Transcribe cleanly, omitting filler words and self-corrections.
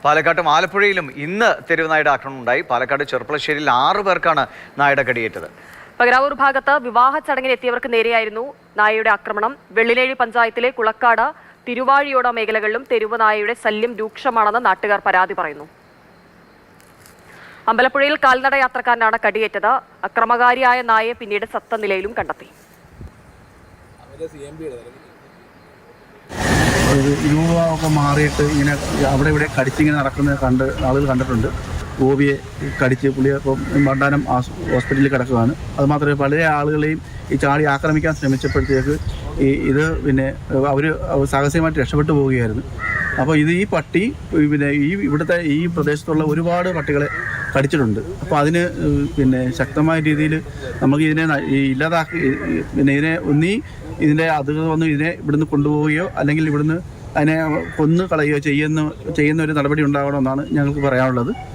പാലക്കാട്ടും ആലപ്പുഴയിലും ഇന്ന് തെരുവ് നായയുടെ ആക്രമണം ഉണ്ടായി. പാലക്കാട് ചെർപ്പളശ്ശേരിയിൽ 6 പേർക്കാണ് നായയുടെ കടിയേറ്റത്. പകരാവൂർ ഭാഗത്ത് വിവാഹ ചടങ്ങിന് എത്തിയവർക്ക് നേരെയായിരുന്നു നായയുടെ ആക്രമണം. വെള്ളിലേഴി പഞ്ചായത്തിലെ കുളക്കാട്, തിരുവാഴിയോട മേഖലകളിലും തെരുവ് നായയുടെ ശല്യം രൂക്ഷമാണെന്ന് നാട്ടുകാർ പരാതി പറയുന്നു. അമ്പലപ്പുഴയിൽ കാൽനട യാത്രക്കാരനാണ് കടിയേറ്റത്. അക്രമകാരിയായ നായയെ പിന്നീട് സത്ത നിലയിലും കണ്ടെത്തി. രൂപമൊക്കെ മാറിയിട്ട് ഇങ്ങനെ അവിടെ ഇവിടെ കടിച്ചിങ്ങനെ നടക്കുന്നത് ആളുകൾ കണ്ടിട്ടുണ്ട്. ഗോപിയെ കടിച്ച് പുള്ളിയെ ഇപ്പം വണ്ടാനം ഹോസ്പിറ്റലിൽ കിടക്കുകയാണ്. അതുമാത്രമേ പല ആളുകളെയും ഈ ചാടി ആക്രമിക്കാൻ ശ്രമിച്ചപ്പോഴത്തേക്ക് ഇത് പിന്നെ അവർ സാഹസികമായിട്ട് രക്ഷപ്പെട്ടു പോവുകയായിരുന്നു. അപ്പോൾ ഈ പട്ടി പിന്നെ ഇവിടുത്തെ ഈ പ്രദേശത്തുള്ള ഒരുപാട് പട്ടികളെ കടിച്ചിട്ടുണ്ട്. അപ്പോൾ അതിന് പിന്നെ ശക്തമായ രീതിയിൽ നമുക്ക് ഇതിനെ ഇല്ലാതാക്കി പിന്നെ ഇതിനെ ഇതിനെ ഇവിടുന്ന് കൊണ്ടുപോവുകയോ അല്ലെങ്കിൽ ഇവിടുന്ന് അതിനെ കൊന്നു കളയുകയോ ചെയ്യുന്ന ഒരു നടപടി ഉണ്ടാകണമെന്നാണ് ഞങ്ങൾക്ക് പറയാനുള്ളത്.